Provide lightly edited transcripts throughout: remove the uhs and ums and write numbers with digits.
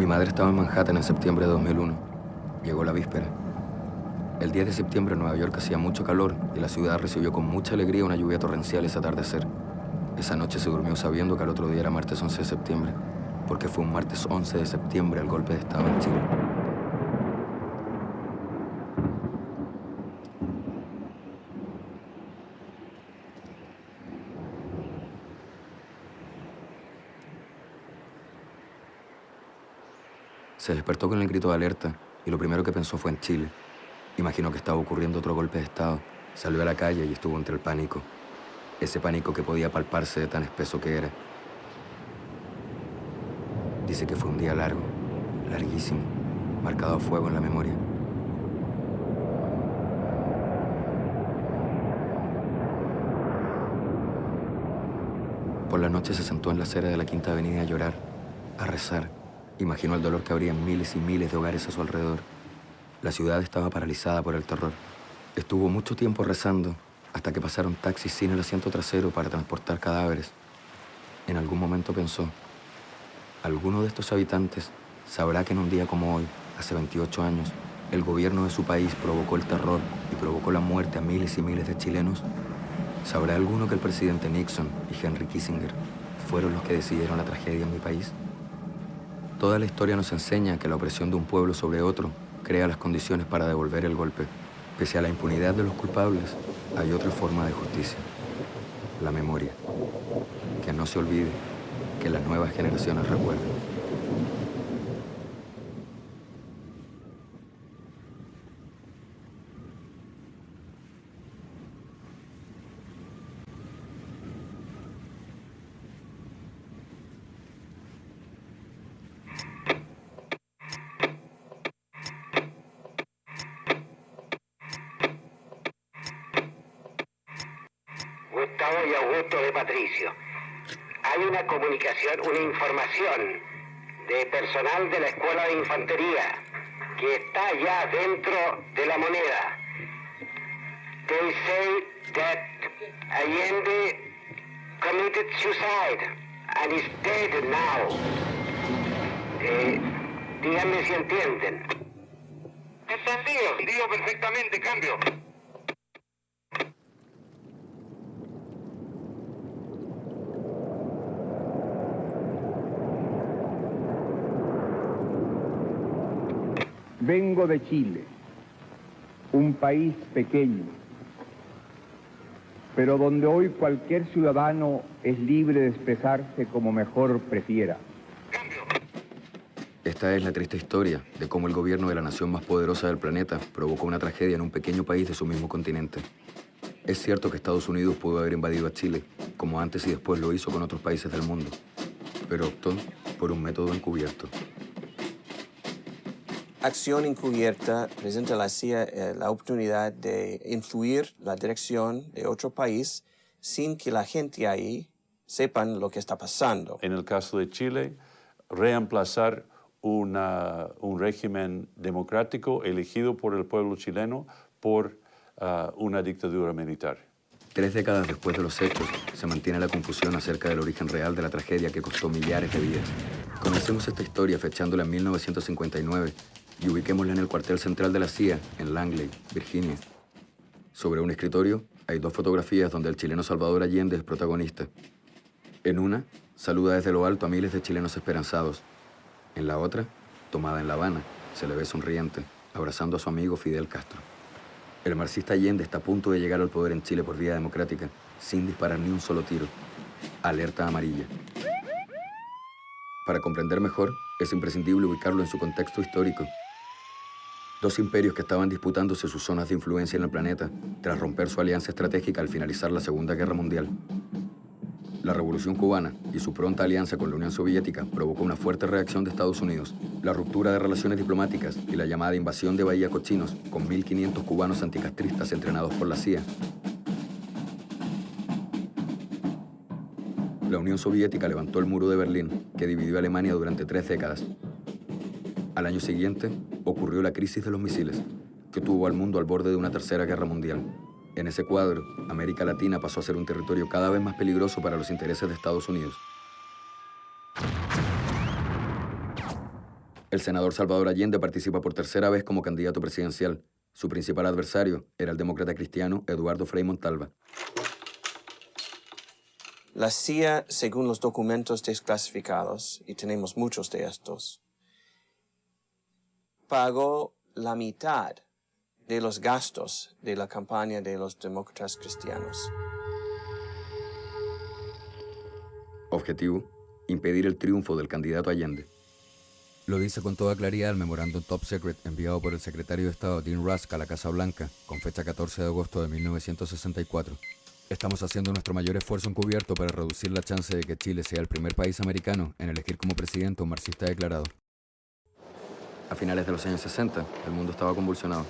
Mi madre estaba en Manhattan en septiembre de 2001. Llegó la víspera. El 10 de septiembre en Nueva York hacía mucho calor y la ciudad recibió con mucha alegría una lluvia torrencial ese atardecer. Esa noche se durmió sabiendo que al otro día era martes 11 de septiembre, porque fue un martes 11 de septiembre el golpe de Estado en Chile. Se despertó con el grito de alerta y lo primero que pensó fue en Chile. Imaginó que estaba ocurriendo otro golpe de Estado. Salió a la calle y estuvo entre el pánico. Ese pánico que podía palparse de tan espeso que era. Dice que fue un día largo, larguísimo, marcado a fuego en la memoria. Por la noche se sentó en la acera de la Quinta Avenida a llorar, a rezar. Imaginó el dolor que habría en miles y miles de hogares a su alrededor. La ciudad estaba paralizada por el terror. Estuvo mucho tiempo rezando hasta que pasaron taxis sin el asiento trasero para transportar cadáveres. En algún momento pensó, alguno de estos habitantes sabrá que en un día como hoy, hace 28 años, el gobierno de su país provocó el terror y provocó la muerte a miles y miles de chilenos. ¿Sabrá alguno que el presidente Nixon y Henry Kissinger fueron los que decidieron la tragedia en mi país? Toda la historia nos enseña que la opresión de un pueblo sobre otro crea las condiciones para devolver el golpe. Pese a la impunidad de los culpables, hay otra forma de justicia: la memoria. Que no se olvide, que las nuevas generaciones recuerden. Gustavo y Augusto de Patricio. Hay una comunicación, una información de personal de la Escuela de Infantería que está ya dentro de La Moneda. They say that Allende committed suicide and is dead now. Díganme si entienden. Entendido, digo perfectamente, cambio. Vengo de Chile, un país pequeño, pero donde hoy cualquier ciudadano es libre de expresarse como mejor prefiera. Esta es la triste historia de cómo el gobierno de la nación más poderosa del planeta provocó una tragedia en un pequeño país de su mismo continente. Es cierto que Estados Unidos pudo haber invadido a Chile, como antes y después lo hizo con otros países del mundo, pero optó por un método encubierto. Acción encubierta presenta a la CIA la oportunidad de influir la dirección de otro país sin que la gente ahí sepan lo que está pasando. En el caso de Chile, reemplazar un régimen democrático elegido por el pueblo chileno por una dictadura militar. 3 décadas después de los hechos, se mantiene la confusión acerca del origen real de la tragedia que costó millares de vidas. Conocemos esta historia fechándola en 1959 y ubiquémosla en el cuartel central de la CIA, en Langley, Virginia. Sobre un escritorio hay 2 fotografías donde el chileno Salvador Allende es protagonista. En una, saluda desde lo alto a miles de chilenos esperanzados. En la otra, tomada en La Habana, se le ve sonriente, abrazando a su amigo Fidel Castro. El marxista Allende está a punto de llegar al poder en Chile por vía democrática, sin disparar ni un solo tiro. Alerta amarilla. Para comprender mejor, es imprescindible ubicarlo en su contexto histórico. 2 imperios que estaban disputándose sus zonas de influencia en el planeta tras romper su alianza estratégica al finalizar la Segunda Guerra Mundial. La Revolución Cubana y su pronta alianza con la Unión Soviética provocó una fuerte reacción de Estados Unidos, la ruptura de relaciones diplomáticas y la llamada invasión de Bahía Cochinos, con 1.500 cubanos anticastristas entrenados por la CIA. La Unión Soviética levantó el muro de Berlín, que dividió a Alemania durante 3 décadas. Al año siguiente, ocurrió la crisis de los misiles, que tuvo al mundo al borde de una tercera guerra mundial. En ese cuadro, América Latina pasó a ser un territorio cada vez más peligroso para los intereses de Estados Unidos. El senador Salvador Allende participa por tercera vez como candidato presidencial. Su principal adversario era el demócrata cristiano Eduardo Frei Montalva. La CIA, según los documentos desclasificados, y tenemos muchos de estos, pagó la mitad de los gastos de la campaña de los demócratas cristianos. Objetivo: impedir el triunfo del candidato Allende. Lo dice con toda claridad el memorándum Top Secret enviado por el secretario de Estado Dean Rusk a la Casa Blanca con fecha 14 de agosto de 1964. Estamos haciendo nuestro mayor esfuerzo encubierto para reducir la chance de que Chile sea el primer país americano en elegir como presidente a un marxista declarado. A finales de los años 60, el mundo estaba convulsionado.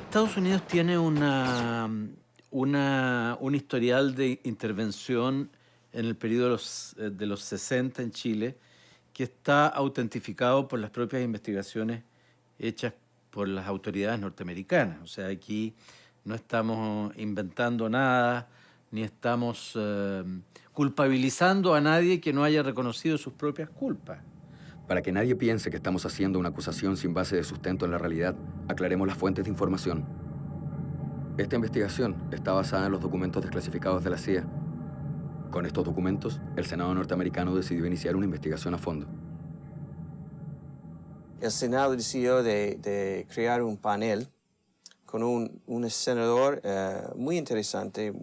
Estados Unidos tiene un historial de intervención en el periodo de los 60 en Chile que está autentificado por las propias investigaciones hechas por las autoridades norteamericanas. O sea, aquí no estamos inventando nada, ni estamos culpabilizando a nadie que no haya reconocido sus propias culpas. Para que nadie piense que estamos haciendo una acusación sin base de sustento en la realidad, aclaremos las fuentes de información. Esta investigación está basada en los documentos desclasificados de la CIA. Con estos documentos, el Senado norteamericano decidió iniciar una investigación a fondo. El Senado decidió de crear un panel con un senador muy interesante,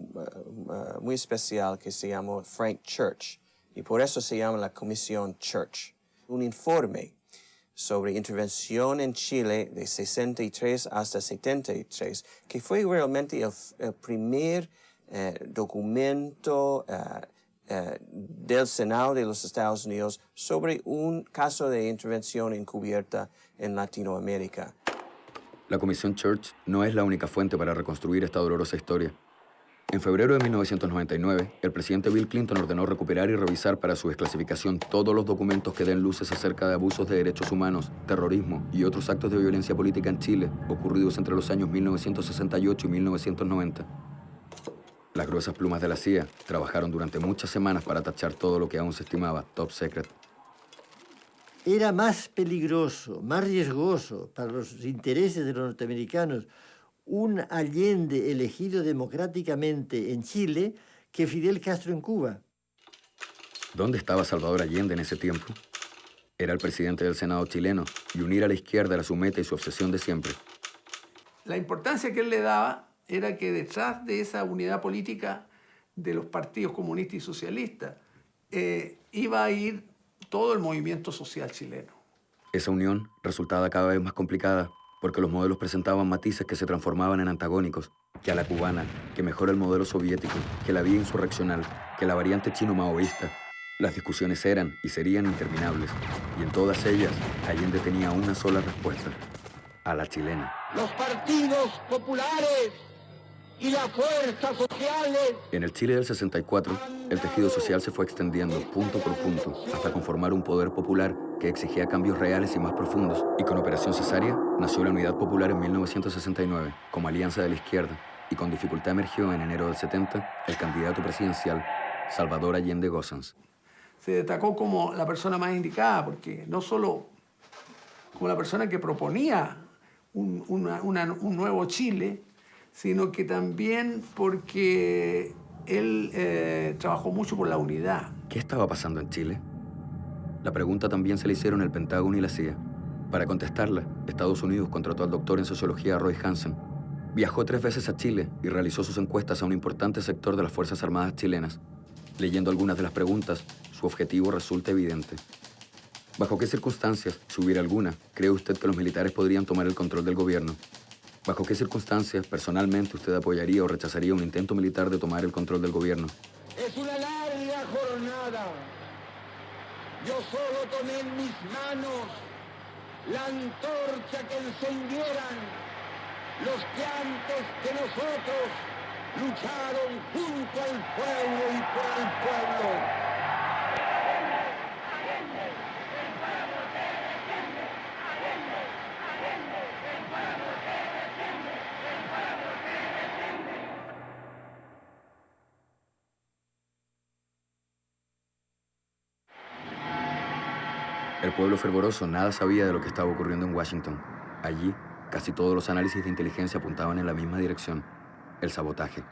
muy especial, que se llamó Frank Church, y por eso se llama la Comisión Church. Un informe sobre intervención en Chile de 63 hasta 73, que fue realmente el primer documento del Senado de los Estados Unidos sobre un caso de intervención encubierta en Latinoamérica. La Comisión Church no es la única fuente para reconstruir esta dolorosa historia. En febrero de 1999, el presidente Bill Clinton ordenó recuperar y revisar para su desclasificación todos los documentos que den luces acerca de abusos de derechos humanos, terrorismo y otros actos de violencia política en Chile ocurridos entre los años 1968 y 1990. Las gruesas plumas de la CIA trabajaron durante muchas semanas para tachar todo lo que aún se estimaba top secret. Era más peligroso, más riesgoso para los intereses de los norteamericanos un Allende elegido democráticamente en Chile que Fidel Castro en Cuba. ¿Dónde estaba Salvador Allende en ese tiempo? Era el presidente del Senado chileno y unir a la izquierda era su meta y su obsesión de siempre. La importancia que él le daba era que detrás de esa unidad política de los partidos comunistas y socialistas iba a ir todo el movimiento social chileno. Esa unión resultaba cada vez más complicada porque los modelos presentaban matices que se transformaban en antagónicos, que a la cubana, que mejor el modelo soviético, que la vía insurreccional, que la variante chino-maoísta. Las discusiones eran y serían interminables, y en todas ellas Allende tenía una sola respuesta: a la chilena. Los partidos populares y las fuerzas sociales. En el Chile del 64, el tejido social se fue extendiendo punto por punto hasta conformar un poder popular que exigía cambios reales y más profundos. Y con Operación Cesárea nació la Unidad Popular en 1969 como alianza de la izquierda, y con dificultad emergió en enero del 70 el candidato presidencial Salvador Allende Gossens. Se destacó como la persona más indicada porque no solo como la persona que proponía un nuevo Chile, sino que también porque él trabajó mucho por la unidad. ¿Qué estaba pasando en Chile? La pregunta también se le hicieron el Pentágono y la CIA. Para contestarla, Estados Unidos contrató al doctor en sociología Roy Hansen. Viajó 3 veces a Chile y realizó sus encuestas a un importante sector de las Fuerzas Armadas chilenas. Leyendo algunas de las preguntas, su objetivo resulta evidente. ¿Bajo qué circunstancias, si hubiera alguna, cree usted que los militares podrían tomar el control del gobierno? ¿Bajo qué circunstancias, personalmente, usted apoyaría o rechazaría un intento militar de tomar el control del gobierno? Es una larga jornada. Yo solo tomé en mis manos la antorcha que encendieran los que antes que nosotros lucharon junto al pueblo y por el pueblo. El pueblo fervoroso nada sabía de lo que estaba ocurriendo en Washington. Allí, casi todos los análisis de inteligencia apuntaban en la misma dirección: el sabotaje.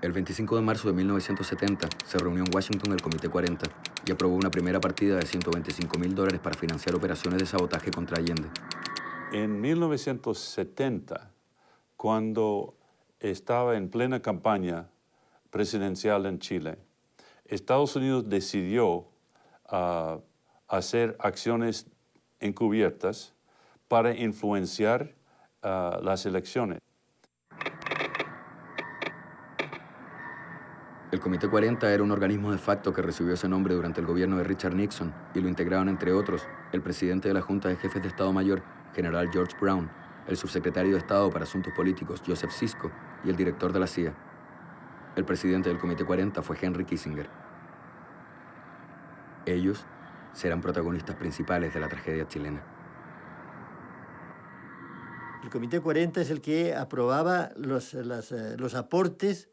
El 25 de marzo de 1970 se reunió en Washington el Comité 40 y aprobó una primera partida de $125.000 para financiar operaciones de sabotaje contra Allende. En 1970, cuando estaba en plena campaña presidencial en Chile, Estados Unidos decidió hacer acciones encubiertas para influenciar las elecciones. El Comité 40 era un organismo de facto que recibió ese nombre durante el gobierno de Richard Nixon y lo integraban, entre otros, el presidente de la Junta de Jefes de Estado Mayor, general George Brown, el subsecretario de Estado para Asuntos Políticos, Joseph Sisko, y el director de la CIA. El presidente del Comité 40 fue Henry Kissinger. Ellos serán protagonistas principales de la tragedia chilena. El Comité 40 es el que aprobaba los aportes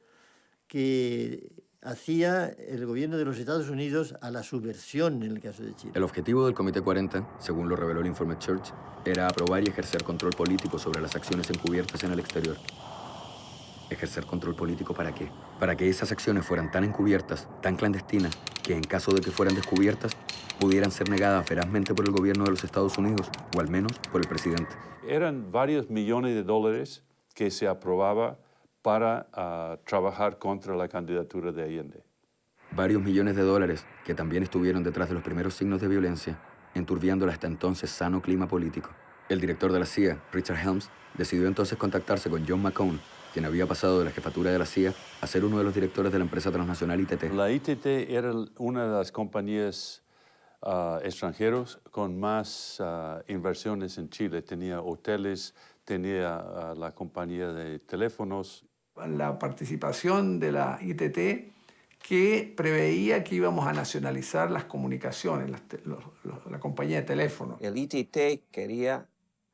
que hacía el gobierno de los Estados Unidos a la subversión en el caso de Chile. El objetivo del Comité 40, según lo reveló el informe Church, era aprobar y ejercer control político sobre las acciones encubiertas en el exterior. ¿Ejercer control político para qué? Para que esas acciones fueran tan encubiertas, tan clandestinas, que en caso de que fueran descubiertas, pudieran ser negadas ferazmente por el gobierno de los Estados Unidos, o al menos por el presidente. Eran varios millones de dólares que se aprobaba para trabajar contra la candidatura de Allende. Varios millones de dólares que también estuvieron detrás de los primeros signos de violencia, enturbiando el hasta entonces sano clima político. El director de la CIA, Richard Helms, decidió entonces contactarse con John McCone, quien había pasado de la jefatura de la CIA a ser uno de los directores de la empresa transnacional ITT. La ITT era una de las compañías extranjeras con más inversiones en Chile. Tenía hoteles, tenía la compañía de teléfonos. La participación de la ITT que preveía que íbamos a nacionalizar las comunicaciones, la compañía de teléfono. El ITT quería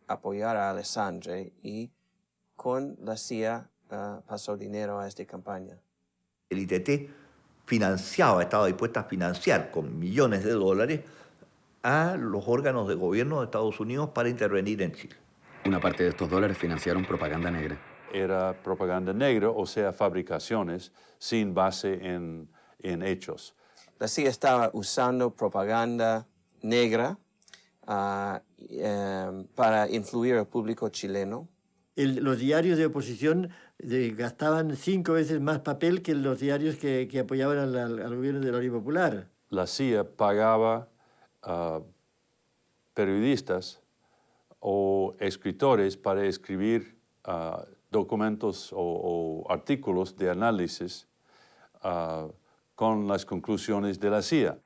apoyar a Alessandri y con la CIA pasó dinero a esta campaña. El ITT financiaba, estaba dispuesto a financiar con millones de dólares a los órganos de gobierno de Estados Unidos para intervenir en Chile. Una parte de estos dólares financiaron propaganda negra. Era propaganda negra, o sea, fabricaciones sin base en hechos. La CIA estaba usando propaganda negra para influir al público chileno. Los diarios de oposición gastaban 5 veces más papel que los diarios que apoyaban al gobierno de la Unión Popular. La CIA pagaba periodistas o escritores para escribir documentos o artículos de análisis con las conclusiones de la CIA.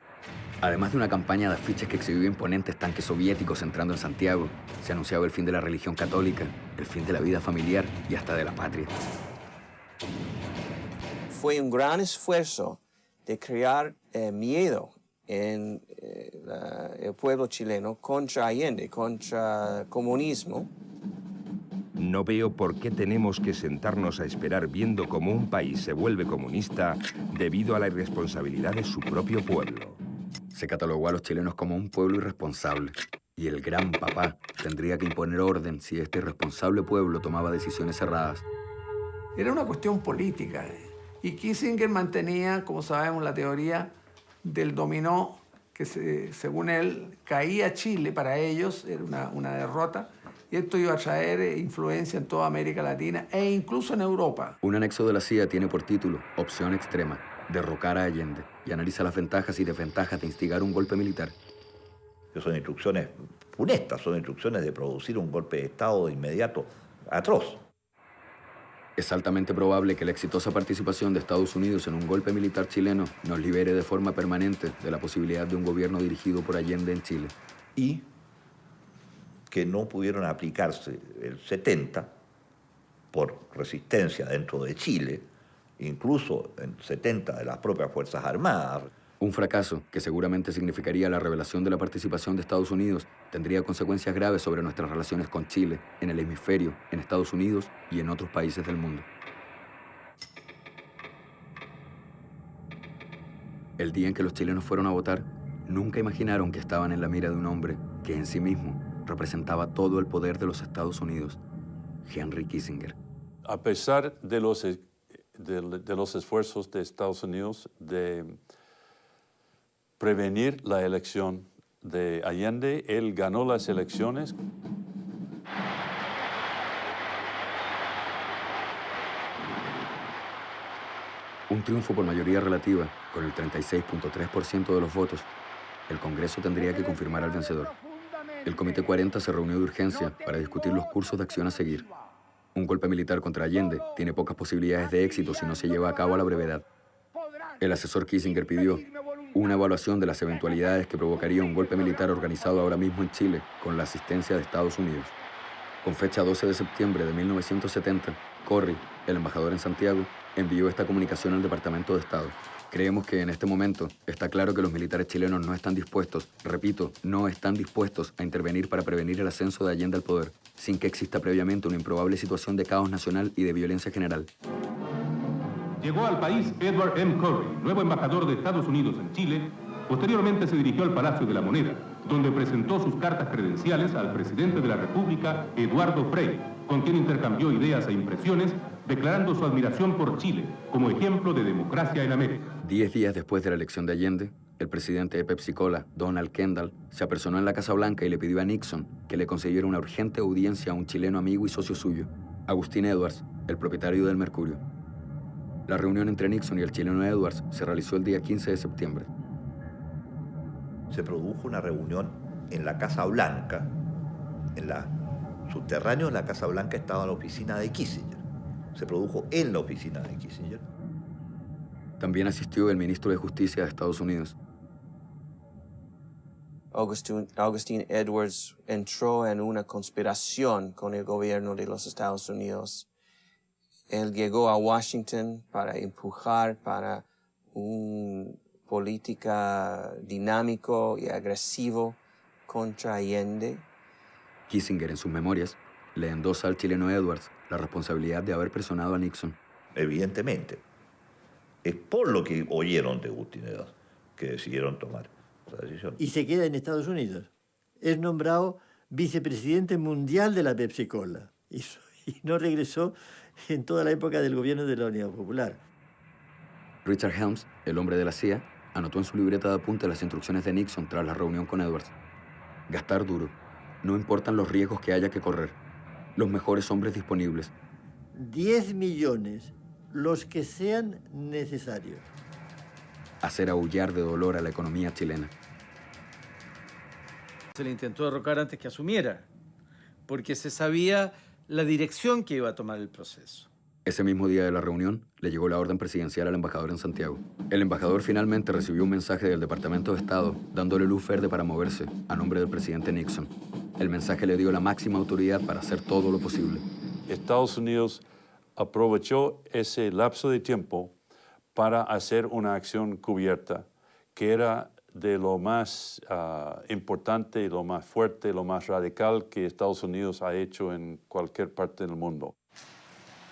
Además de una campaña de afiches que exhibió imponentes tanques soviéticos entrando en Santiago, se anunciaba el fin de la religión católica, el fin de la vida familiar y hasta de la patria. Fue un gran esfuerzo de crear miedo en el pueblo chileno contra Allende, contra el comunismo. No veo por qué tenemos que sentarnos a esperar viendo cómo un país se vuelve comunista debido a la irresponsabilidad de su propio pueblo. Se catalogó a los chilenos como un pueblo irresponsable, y el gran papá tendría que imponer orden si este irresponsable pueblo tomaba decisiones erradas. Era una cuestión política, y Kissinger mantenía, como sabemos, la teoría del dominó, que según él caía Chile para ellos, era una derrota, y esto iba a traer influencia en toda América Latina e incluso en Europa. Un anexo de la CIA tiene por título Opción Extrema, derrocar a Allende, y analiza las ventajas y desventajas de instigar un golpe militar. Son instrucciones funestas, son instrucciones de producir un golpe de Estado de inmediato atroz. Es altamente probable que la exitosa participación de Estados Unidos en un golpe militar chileno nos libere de forma permanente de la posibilidad de un gobierno dirigido por Allende en Chile. Y que no pudieron aplicarse el 70 por resistencia dentro de Chile, incluso en 70 de las propias Fuerzas Armadas. Un fracaso que seguramente significaría la revelación de la participación de Estados Unidos tendría consecuencias graves sobre nuestras relaciones con Chile, en el hemisferio, en Estados Unidos y en otros países del mundo. El día en que los chilenos fueron a votar, nunca imaginaron que estaban en la mira de un hombre que en sí mismo representaba todo el poder de los Estados Unidos, Henry Kissinger. A pesar de los esfuerzos de Estados Unidos de prevenir la elección de Allende, él ganó las elecciones. Un triunfo por mayoría relativa, con el 36.3% de los votos. El Congreso tendría que confirmar al vencedor. El Comité 40 se reunió de urgencia para discutir los cursos de acción a seguir. Un golpe militar contra Allende tiene pocas posibilidades de éxito si no se lleva a cabo a la brevedad. El asesor Kissinger pidió una evaluación de las eventualidades que provocaría un golpe militar organizado ahora mismo en Chile con la asistencia de Estados Unidos. Con fecha 12 de septiembre de 1970, Corry, el embajador en Santiago, envió esta comunicación al Departamento de Estado. Creemos que en este momento está claro que los militares chilenos no están dispuestos, repito, no están dispuestos a intervenir para prevenir el ascenso de Allende al poder, sin que exista previamente una improbable situación de caos nacional y de violencia general. Llegó al país Edward M. Corry, nuevo embajador de Estados Unidos en Chile. Posteriormente se dirigió al Palacio de la Moneda, donde presentó sus cartas credenciales al presidente de la República, Eduardo Frei, con quien intercambió ideas e impresiones, declarando su admiración por Chile como ejemplo de democracia en América. 10 días después de la elección de Allende, el presidente de Pepsi-Cola, Donald Kendall, se apersonó en la Casa Blanca y le pidió a Nixon que le concediera una urgente audiencia a un chileno amigo y socio suyo, Agustín Edwards, el propietario del Mercurio. La reunión entre Nixon y el chileno Edwards se realizó el día 15 de septiembre. Se produjo una reunión en la Casa Blanca, subterráneo de la Casa Blanca estaba la oficina de Kissinger. Se produjo en la oficina de Kissinger. También asistió el ministro de Justicia de Estados Unidos. Augustine Edwards entró en una conspiración con el gobierno de los Estados Unidos. Él llegó a Washington para empujar para una política dinámico y agresivo contra Allende. Kissinger, en sus memorias, le endosa al chileno Edwards la responsabilidad de haber presionado a Nixon. Evidentemente. Es por lo que oyeron de Agustín Edwards que decidieron tomar esa decisión. Y se queda en Estados Unidos. Es nombrado vicepresidente mundial de la Pepsi-Cola. Y no regresó en toda la época del gobierno de la Unidad Popular. Richard Helms, el hombre de la CIA, anotó en su libreta de apuntes las instrucciones de Nixon tras la reunión con Edwards. Gastar duro. No importan los riesgos que haya que correr. Los mejores hombres disponibles. 10 millones, los que sean necesarios. Hacer aullar de dolor a la economía chilena. Se le intentó derrocar antes que asumiera, porque se sabía la dirección que iba a tomar el proceso. Ese mismo día de la reunión, le llegó la orden presidencial al embajador en Santiago. El embajador finalmente recibió un mensaje del Departamento de Estado dándole luz verde para moverse a nombre del presidente Nixon. El mensaje le dio la máxima autoridad para hacer todo lo posible. Estados Unidos aprovechó ese lapso de tiempo para hacer una acción cubierta, que era de lo más importante, lo más fuerte, lo más radical que Estados Unidos ha hecho en cualquier parte del mundo.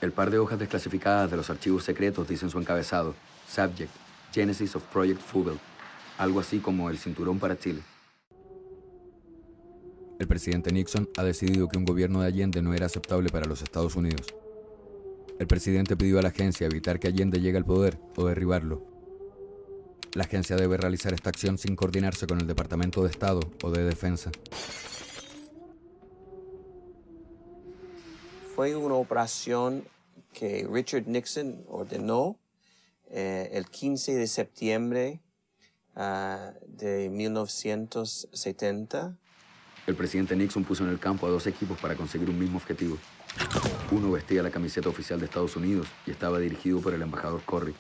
El par de hojas desclasificadas de los archivos secretos dice en su encabezado, Subject, Genesis of Project Fugel, algo así como el cinturón para Chile. El presidente Nixon ha decidido que un gobierno de Allende no era aceptable para los Estados Unidos. El presidente pidió a la agencia evitar que Allende llegue al poder o derribarlo. La agencia debe realizar esta acción sin coordinarse con el Departamento de Estado o de Defensa. Fue una operación que Richard Nixon ordenó el 15 de septiembre de 1970. El presidente Nixon puso en el campo a 2 equipos para conseguir un mismo objetivo. Uno vestía la camiseta oficial de Estados Unidos y estaba dirigido por el embajador Corry.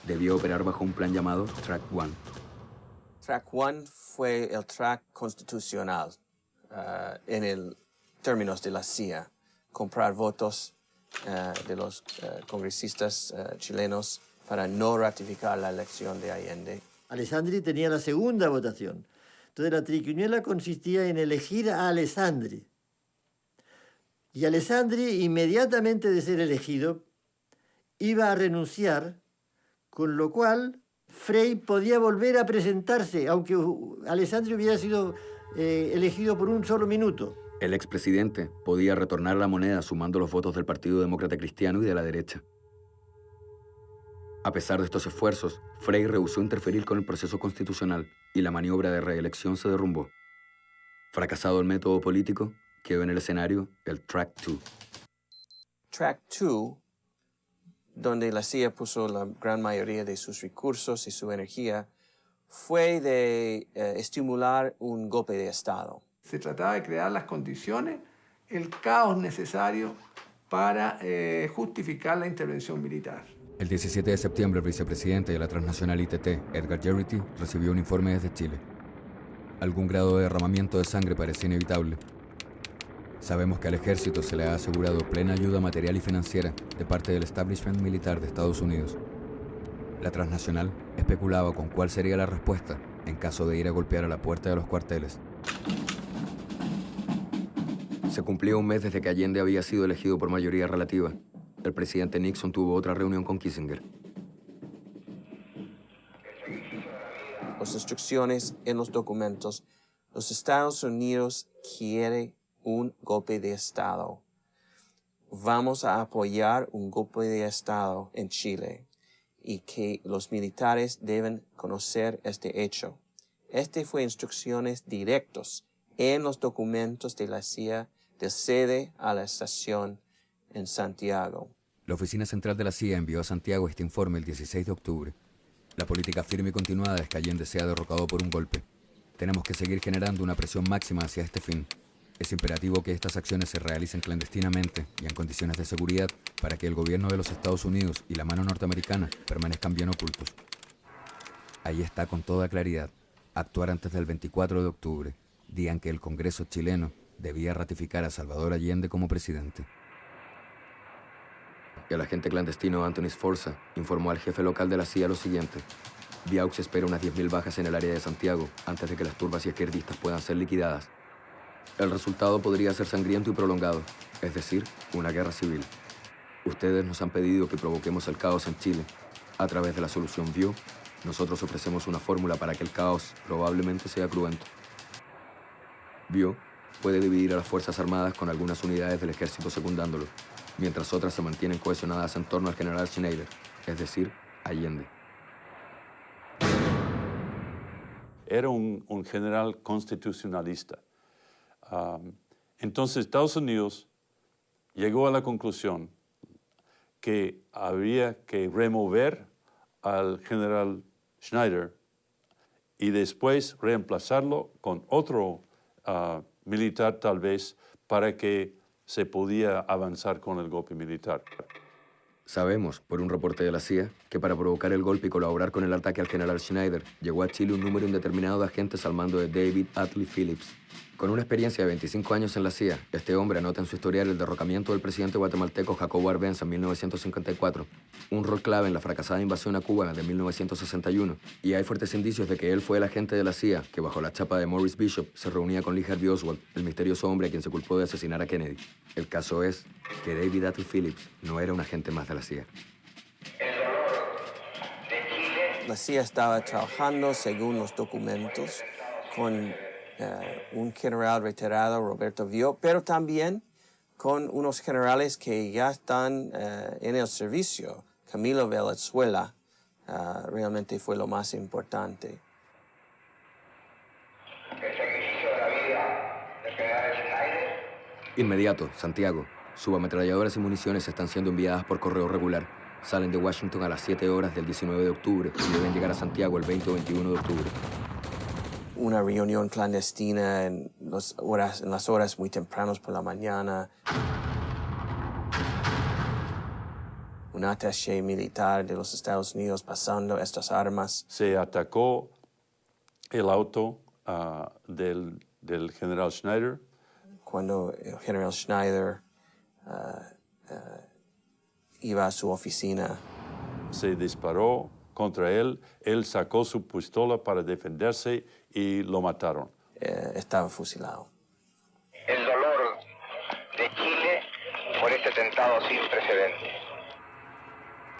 Debía operar bajo un plan llamado Track One. Track One fue el track constitucional en términos de la CIA. Comprar votos de los congresistas chilenos para no ratificar la elección de Allende. Alessandri tenía la segunda votación. Entonces la triquiñuela consistía en elegir a Alessandri. Y Alessandri, inmediatamente de ser elegido, iba a renunciar, con lo cual Frei podía volver a presentarse, aunque Alessandri hubiera sido elegido por un solo minuto. El expresidente podía retornar la moneda sumando los votos del Partido Demócrata Cristiano y de la derecha. A pesar de estos esfuerzos, Frei rehusó interferir con el proceso constitucional y la maniobra de reelección se derrumbó. Fracasado el método político, quedó en el escenario el Track 2. Track 2, donde la CIA puso la gran mayoría de sus recursos y su energía, fue de estimular un golpe de Estado. Se trataba de crear las condiciones, el caos necesario para justificar la intervención militar. El 17 de septiembre, el vicepresidente de la transnacional ITT, Edgar Gerety, recibió un informe desde Chile. Algún grado de derramamiento de sangre parecía inevitable. Sabemos que al ejército se le ha asegurado plena ayuda material y financiera de parte del establishment militar de Estados Unidos. La transnacional especulaba con cuál sería la respuesta en caso de ir a golpear a la puerta de los cuarteles. Se cumplía un mes desde que Allende había sido elegido por mayoría relativa. El presidente Nixon tuvo otra reunión con Kissinger. Las instrucciones en los documentos, los Estados Unidos quiere un golpe de Estado. Vamos a apoyar un golpe de Estado en Chile y que los militares deben conocer este hecho. Este fue instrucciones directas en los documentos de la CIA de sede a la estación en Santiago. La oficina central de la CIA envió a Santiago este informe el 16 de octubre. La política firme y continuada es que Allende sea derrocado por un golpe. Tenemos que seguir generando una presión máxima hacia este fin. Es imperativo que estas acciones se realicen clandestinamente y en condiciones de seguridad para que el gobierno de los Estados Unidos y la mano norteamericana permanezcan bien ocultos. Ahí está con toda claridad: actuar antes del 24 de octubre, día en que el Congreso chileno debía ratificar a Salvador Allende como presidente. El agente clandestino Anthony Sforza informó al jefe local de la CIA lo siguiente: Viaux espera unas 10.000 bajas en el área de Santiago antes de que las turbas izquierdistas puedan ser liquidadas. El resultado podría ser sangriento y prolongado, es decir, una guerra civil. Ustedes nos han pedido que provoquemos el caos en Chile. A través de la solución VIO, nosotros ofrecemos una fórmula para que el caos probablemente sea cruento. VIO puede dividir a las Fuerzas Armadas con algunas unidades del ejército secundándolo, mientras otras se mantienen cohesionadas en torno al general Schneider, es decir, Allende. Era un general constitucionalista. Entonces Estados Unidos llegó a la conclusión que había que remover al general Schneider y después reemplazarlo con otro militar tal vez para que se podía avanzar con el golpe militar. Sabemos, por un reporte de la CIA, que para provocar el golpe y colaborar con el ataque al general Schneider, llegó a Chile un número indeterminado de agentes al mando de David Atlee Phillips. Con una experiencia de 25 años en la CIA, este hombre anota en su historial el derrocamiento del presidente guatemalteco Jacobo Arbenz en 1954, un rol clave en la fracasada invasión a Cuba de 1961, y hay fuertes indicios de que él fue el agente de la CIA que, bajo la chapa de Maurice Bishop, se reunía con Lee Harvey Oswald, el misterioso hombre a quien se culpó de asesinar a Kennedy. El caso es que David Atlee Phillips no era un agente más de la CIA. La CIA estaba trabajando, según los documentos, con un general retirado, Roberto Vio, pero también con unos generales que ya están en el servicio. Camilo Valenzuela realmente fue lo más importante. ¿El sacrificio de la vida del general Schneider? Inmediato, Santiago. Subametralladoras y municiones están siendo enviadas por correo regular. Salen de Washington a las 7 horas del 19 de octubre y deben llegar a Santiago el 20 o 21 de octubre. Una reunión clandestina en las horas muy tempranas por la mañana. Un attaché militar de los Estados Unidos pasando estas armas. Se atacó el auto del general Schneider. Cuando el general Schneider iba a su oficina. Se disparó contra él, él sacó su pistola para defenderse y lo mataron. Estaba fusilado. El dolor de Chile por este atentado sin precedentes.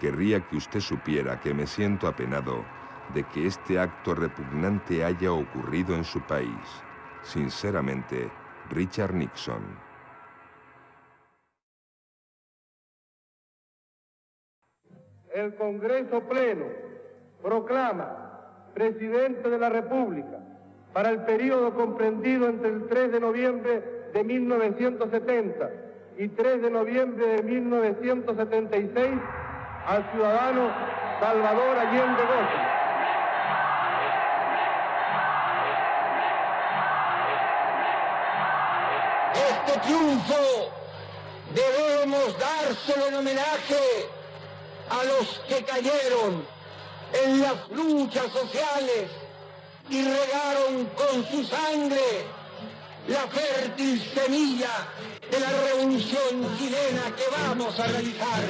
Querría que usted supiera que me siento apenado de que este acto repugnante haya ocurrido en su país. Sinceramente, Richard Nixon. El Congreso Pleno proclama presidente de la República para el periodo comprendido entre el 3 de noviembre de 1970 y 3 de noviembre de 1976 al ciudadano Salvador Allende Gómez. Este triunfo debemos dárselo en homenaje a los que cayeron en las luchas sociales y regaron con su sangre la fértil semilla de la revolución chilena que vamos a realizar.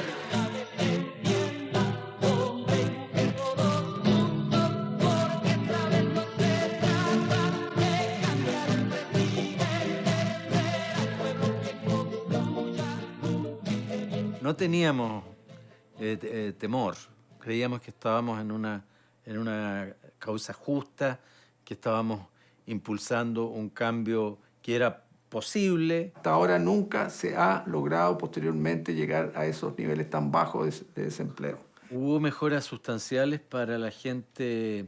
No teníamos temor, creíamos que estábamos en una causa justa, que estábamos impulsando un cambio que era posible. Hasta ahora nunca se ha logrado posteriormente llegar a esos niveles tan bajos de desempleo. Hubo mejoras sustanciales para la gente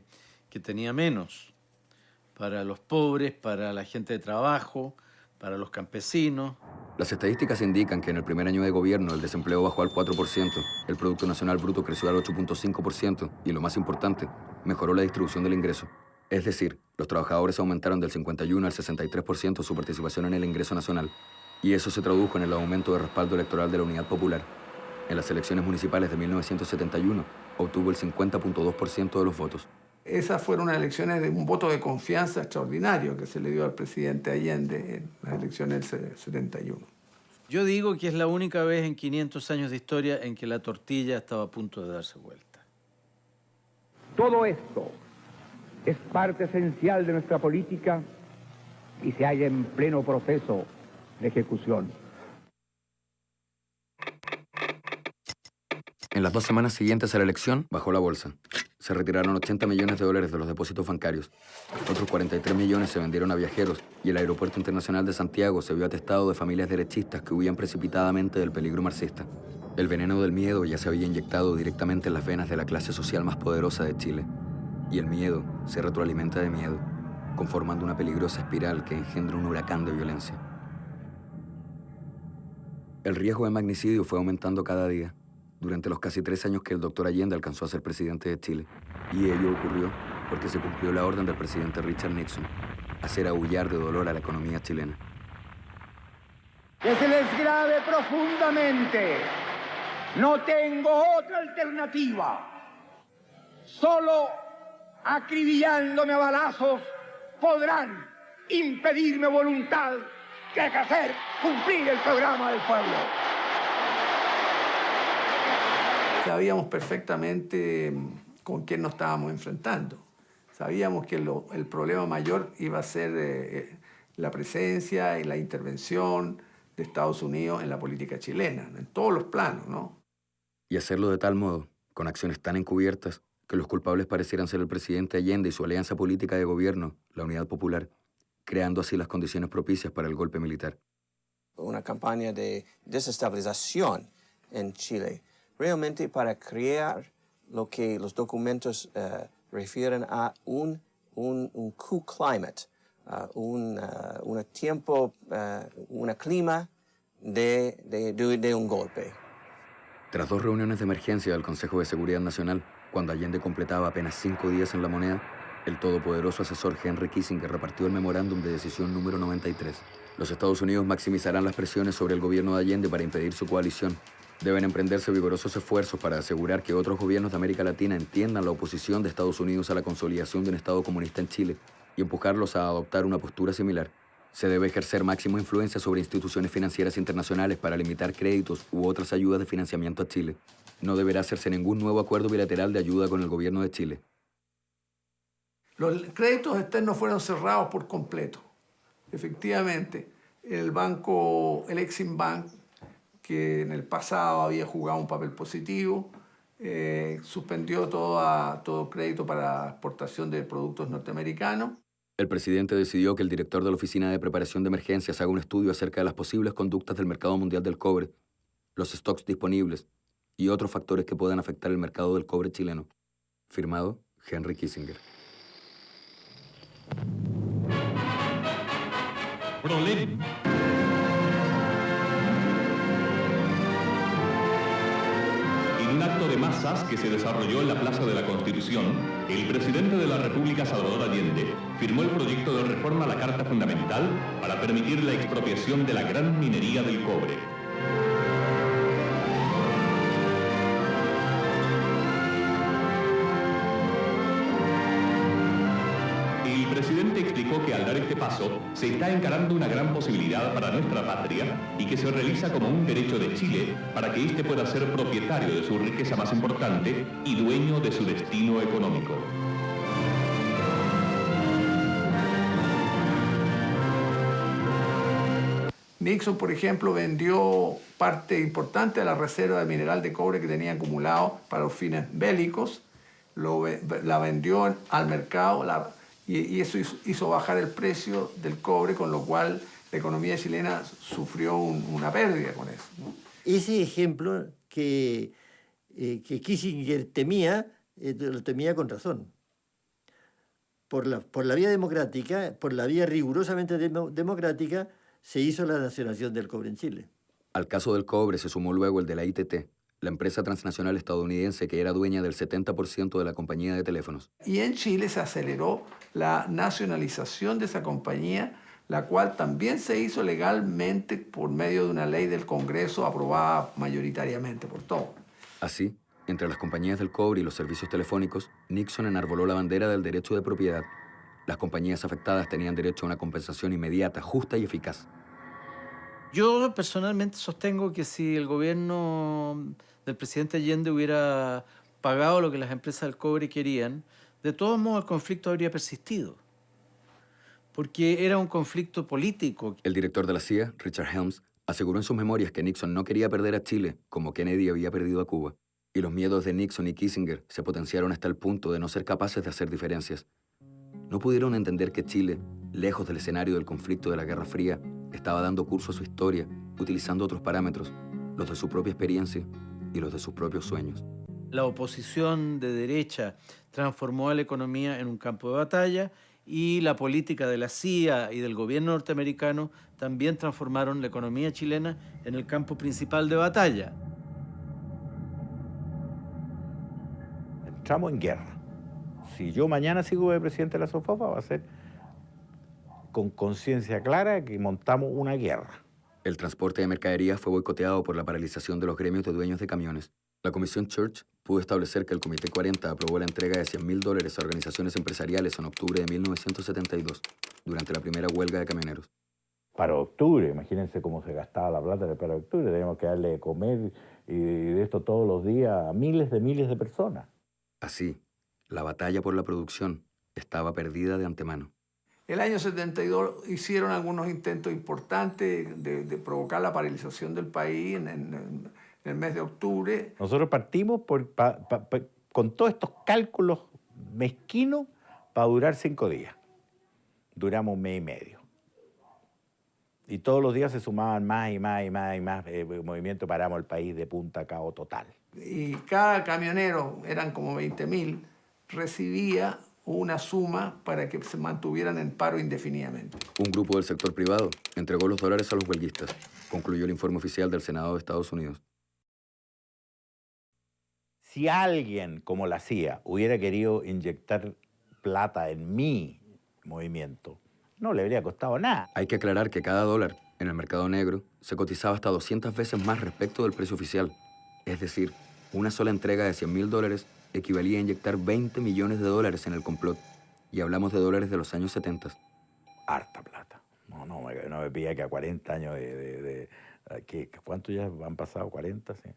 que tenía menos, para los pobres, para la gente de trabajo, para los campesinos. Las estadísticas indican que en el primer año de gobierno el desempleo bajó al 4%, el Producto Nacional Bruto creció al 8.5% y, lo más importante, mejoró la distribución del ingreso. Es decir, los trabajadores aumentaron del 51 al 63% su participación en el ingreso nacional, y eso se tradujo en el aumento de respaldo electoral de la Unidad Popular. En las elecciones municipales de 1971 obtuvo el 50.2% de los votos. Esas fueron unas elecciones de un voto de confianza extraordinario que se le dio al presidente Allende en las elecciones del 71. Yo digo que es la única vez en 500 años de historia en que la tortilla estaba a punto de darse vuelta. Todo esto es parte esencial de nuestra política y se halla en pleno proceso de ejecución. En las 2 semanas siguientes a la elección, bajó la bolsa. Se retiraron $80 millones de los depósitos bancarios. Otros 43 millones se vendieron a viajeros y el Aeropuerto Internacional de Santiago se vio atestado de familias derechistas que huían precipitadamente del peligro marxista. El veneno del miedo ya se había inyectado directamente en las venas de la clase social más poderosa de Chile. Y el miedo se retroalimenta de miedo, conformando una peligrosa espiral que engendra un huracán de violencia. El riesgo de magnicidio fue aumentando cada día durante los casi 3 años que el doctor Allende alcanzó a ser presidente de Chile. Y ello ocurrió porque se cumplió la orden del presidente Richard Nixon, hacer aullar de dolor a la economía chilena. Que se les grave profundamente. No tengo otra alternativa. Solo acribillándome a balazos podrán impedirme voluntad que hacer cumplir el programa del pueblo. Sabíamos perfectamente con quién nos estábamos enfrentando. Sabíamos que el problema mayor iba a ser la presencia y la intervención de Estados Unidos en la política chilena, en todos los planos, ¿no? Y hacerlo de tal modo, con acciones tan encubiertas, que los culpables parecieran ser el presidente Allende y su alianza política de gobierno, la Unidad Popular, creando así las condiciones propicias para el golpe militar. Una campaña de desestabilización en Chile, realmente para crear lo que los documentos refieren a un coup climate, un clima de un golpe. Tras 2 reuniones de emergencia del Consejo de Seguridad Nacional, cuando Allende completaba apenas 5 días en la moneda, el todopoderoso asesor Henry Kissinger repartió el memorándum de decisión número 93. Los Estados Unidos maximizarán las presiones sobre el gobierno de Allende para impedir su coalición. Deben emprenderse vigorosos esfuerzos para asegurar que otros gobiernos de América Latina entiendan la oposición de Estados Unidos a la consolidación de un Estado comunista en Chile y empujarlos a adoptar una postura similar. Se debe ejercer máxima influencia sobre instituciones financieras internacionales para limitar créditos u otras ayudas de financiamiento a Chile. No deberá hacerse ningún nuevo acuerdo bilateral de ayuda con el gobierno de Chile. Los créditos externos fueron cerrados por completo. Efectivamente, el Exim Bank, que en el pasado había jugado un papel positivo, suspendió todo crédito para exportación de productos norteamericanos. El presidente decidió que el director de la Oficina de Preparación de Emergencias haga un estudio acerca de las posibles conductas del mercado mundial del cobre, los stocks disponibles y otros factores que puedan afectar el mercado del cobre chileno. Firmado, Henry Kissinger. En un acto de masas que se desarrolló en la Plaza de la Constitución, el presidente de la República, Salvador Allende, firmó el proyecto de reforma a la Carta Fundamental para permitir la expropiación de la gran minería del cobre. El presidente explicó que al dar este paso se está encarando una gran posibilidad para nuestra patria y que se realiza como un derecho de Chile para que éste pueda ser propietario de su riqueza más importante y dueño de su destino económico. Nixon, por ejemplo, vendió parte importante de la reserva de mineral de cobre que tenía acumulado para los fines bélicos, la vendió al mercado, y eso hizo bajar el precio del cobre, con lo cual la economía chilena sufrió una pérdida con eso, ¿no? Ese ejemplo que Kissinger temía, lo temía con razón. Por la vía democrática, por la vía rigurosamente democrática, se hizo la nacionalización del cobre en Chile. Al caso del cobre se sumó luego el de la ITT, la empresa transnacional estadounidense que era dueña del 70% de la compañía de teléfonos. Y en Chile se aceleró la nacionalización de esa compañía, la cual también se hizo legalmente por medio de una ley del Congreso aprobada mayoritariamente por todos. Así, entre las compañías del cobre y los servicios telefónicos, Nixon enarboló la bandera del derecho de propiedad. Las compañías afectadas tenían derecho a una compensación inmediata, justa y eficaz. Yo personalmente sostengo que si el gobierno del presidente Allende hubiera pagado lo que las empresas del cobre querían, de todos modos el conflicto habría persistido, porque era un conflicto político. El director de la CIA, Richard Helms, aseguró en sus memorias que Nixon no quería perder a Chile como Kennedy había perdido a Cuba, y los miedos de Nixon y Kissinger se potenciaron hasta el punto de no ser capaces de hacer diferencias. No pudieron entender que Chile, lejos del escenario del conflicto de la Guerra Fría, estaba dando curso a su historia, utilizando otros parámetros, los de su propia experiencia y los de sus propios sueños. La oposición de derecha transformó a la economía en un campo de batalla y la política de la CIA y del gobierno norteamericano también transformaron la economía chilena en el campo principal de batalla. Entramos en guerra. Si yo mañana sigo de presidente de la SOFOFA, va a ser con conciencia clara que montamos una guerra. El transporte de mercaderías fue boicoteado por la paralización de los gremios de dueños de camiones. La Comisión Church pudo establecer que el Comité 40 aprobó la entrega de $100.000 a organizaciones empresariales en octubre de 1972, durante la primera huelga de camioneros. Para octubre, imagínense cómo se gastaba la plata para octubre, teníamos que darle de comer y de esto todos los días a miles de personas. Así, la batalla por la producción estaba perdida de antemano. El año 72 hicieron algunos intentos importantes de provocar la paralización del país en el mes de octubre. Nosotros partimos con todos estos cálculos mezquinos para durar 5 días. Duramos un mes y medio. Y todos los días se sumaban más y más movimiento, paramos el país de punta a cabo total. Y cada camionero, eran como 20.000, recibía una suma para que se mantuvieran en paro indefinidamente. Un grupo del sector privado entregó los dólares a los huelguistas, concluyó el informe oficial del Senado de Estados Unidos. Si alguien como la CIA hubiera querido inyectar plata en mi movimiento, no le habría costado nada. Hay que aclarar que cada dólar en el mercado negro se cotizaba hasta 200 veces más respecto del precio oficial. Es decir, una sola entrega de $100.000 equivalía a inyectar $20 millones en el complot. Y hablamos de dólares de los años 70. Harta plata, No me pilla que a 40 años ¿cuánto ya han pasado? 40, sí.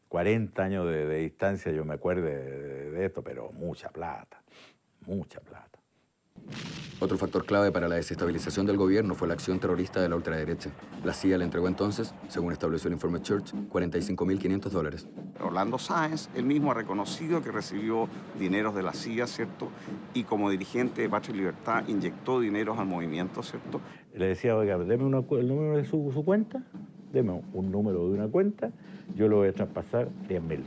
40 años de distancia yo me acuerdo de esto, pero mucha plata, mucha plata. Otro factor clave para la desestabilización del gobierno fue la acción terrorista de la ultraderecha. La CIA le entregó entonces, según estableció el informe Church, $45.500. Orlando Sáenz, él mismo ha reconocido que recibió dineros de la CIA, ¿cierto? Y como dirigente de Patria y Libertad inyectó dineros al movimiento, ¿cierto? Le decía, oiga, deme el número de su cuenta, deme un número de una cuenta, yo le voy a traspasar $10.000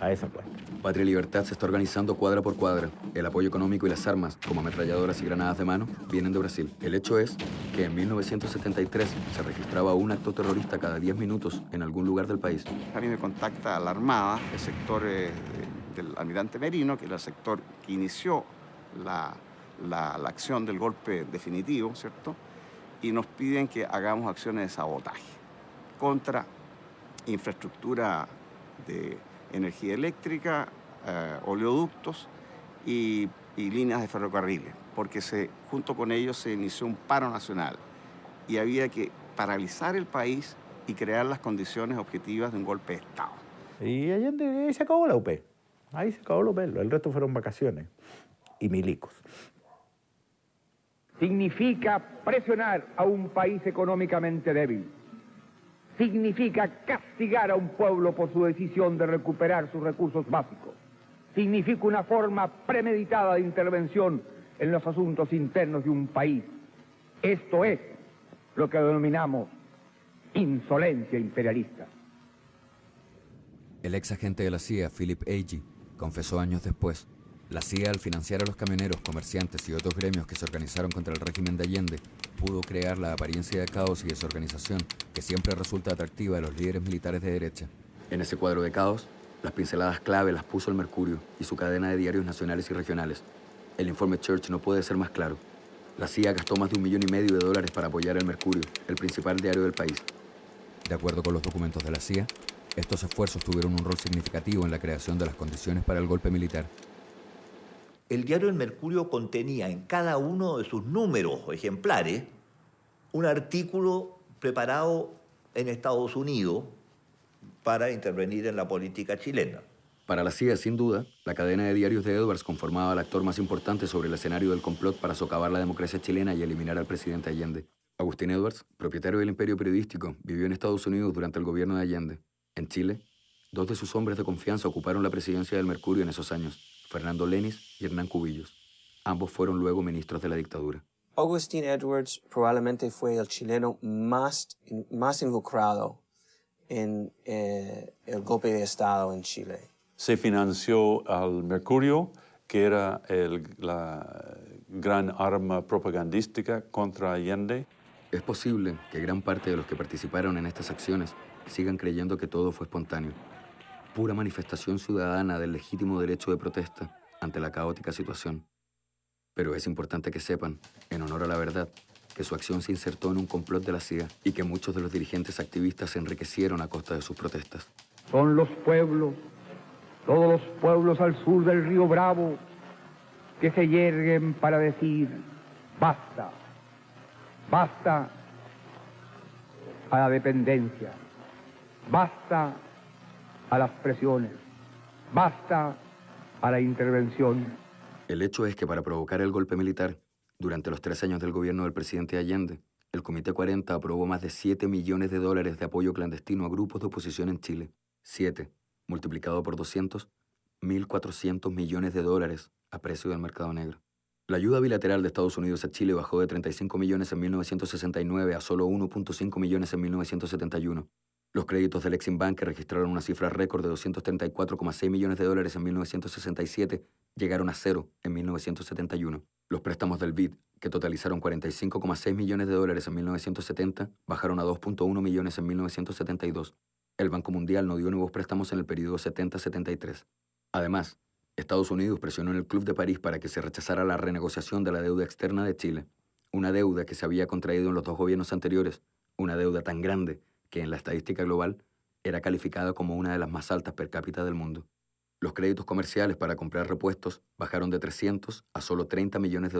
a esa cuenta. Patria y Libertad se está organizando cuadra por cuadra. El apoyo económico y las armas, como ametralladoras y granadas de mano, vienen de Brasil. El hecho es que en 1973 se registraba un acto terrorista cada 10 minutos en algún lugar del país. A mí me contacta la Armada, el sector del almirante Merino, que era el sector que inició la acción del golpe definitivo, ¿cierto? Y nos piden que hagamos acciones de sabotaje contra infraestructura de energía eléctrica, oleoductos y líneas de ferrocarriles, porque junto con ellos se inició un paro nacional y había que paralizar el país y crear las condiciones objetivas de un golpe de Estado. Y ahí se acabó la UP, ahí se acabó la UP, el resto fueron vacaciones y milicos. Significa presionar a un país económicamente débil. Significa castigar a un pueblo por su decisión de recuperar sus recursos básicos. Significa una forma premeditada de intervención en los asuntos internos de un país. Esto es lo que denominamos insolencia imperialista. El ex agente de la CIA, Philip Agee, confesó años después: la CIA, al financiar a los camioneros, comerciantes y otros gremios que se organizaron contra el régimen de Allende, pudo crear la apariencia de caos y desorganización que siempre resulta atractiva a los líderes militares de derecha. En ese cuadro de caos, las pinceladas clave las puso el Mercurio y su cadena de diarios nacionales y regionales. El informe Church no puede ser más claro. La CIA gastó más de $1,5 millones para apoyar el Mercurio, el principal diario del país. De acuerdo con los documentos de la CIA, estos esfuerzos tuvieron un rol significativo en la creación de las condiciones para el golpe militar. El diario El Mercurio contenía en cada uno de sus números o ejemplares un artículo preparado en Estados Unidos para intervenir en la política chilena. Para la CIA, sin duda, la cadena de diarios de Edwards conformaba al actor más importante sobre el escenario del complot para socavar la democracia chilena y eliminar al presidente Allende. Agustín Edwards, propietario del Imperio Periodístico, vivió en Estados Unidos durante el gobierno de Allende. En Chile, dos de sus hombres de confianza ocuparon la presidencia del Mercurio en esos años: Fernando Lenis y Hernán Cubillos. Ambos fueron luego ministros de la dictadura. Agustín Edwards probablemente fue el chileno más involucrado en el golpe de Estado en Chile. Se financió al Mercurio, que era la gran arma propagandística contra Allende. Es posible que gran parte de los que participaron en estas acciones sigan creyendo que todo fue espontáneo, pura manifestación ciudadana del legítimo derecho de protesta ante la caótica situación. Pero es importante que sepan, en honor a la verdad, que su acción se insertó en un complot de la CIA y que muchos de los dirigentes activistas se enriquecieron a costa de sus protestas. Son los pueblos, todos los pueblos al sur del río Bravo, que se yerguen para decir basta, basta a la dependencia, basta a las presiones, basta a la intervención. El hecho es que para provocar el golpe militar, durante los 3 años del gobierno del presidente Allende, el Comité 40 aprobó más de $7 millones de apoyo clandestino a grupos de oposición en Chile. 7, multiplicado por 200, $1.400 millones a precio del mercado negro. La ayuda bilateral de Estados Unidos a Chile bajó de 35 millones en 1969 a solo 1.5 millones en 1971. Los créditos del Exim Bank, que registraron una cifra récord de $234,6 millones en 1967, llegaron a cero en 1971. Los préstamos del BID, que totalizaron $45,6 millones en 1970, bajaron a 2.1 millones en 1972. El Banco Mundial no dio nuevos préstamos en el periodo 70-73. Además, Estados Unidos presionó en el Club de París para que se rechazara la renegociación de la deuda externa de Chile, una deuda que se había contraído en los 2 gobiernos anteriores, una deuda tan grande que en la estadística global era calificada como una de las más altas per cápita del mundo. Los créditos comerciales para comprar repuestos bajaron de 300 a solo $30 millones.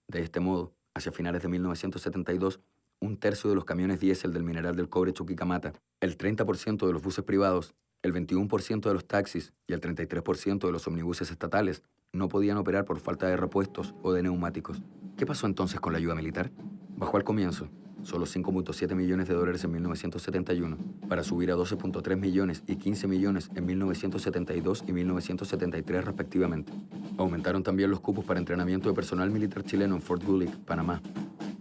De este modo, Hacia finales de 1972, un tercio de los camiones diésel del mineral del cobre Chuquicamata, el 30% de los buses privados, el 21% de los taxis y el 33% de los omnibuses estatales no podían operar por falta de repuestos o de neumáticos. ¿Qué pasó entonces con la ayuda militar? Bajó al comienzo, solo $5.7 millones en 1971, para subir a 12.3 millones y 15 millones en 1972 y 1973 respectivamente. Aumentaron también los cupos para entrenamiento de personal militar chileno en Fort Gullick, Panamá,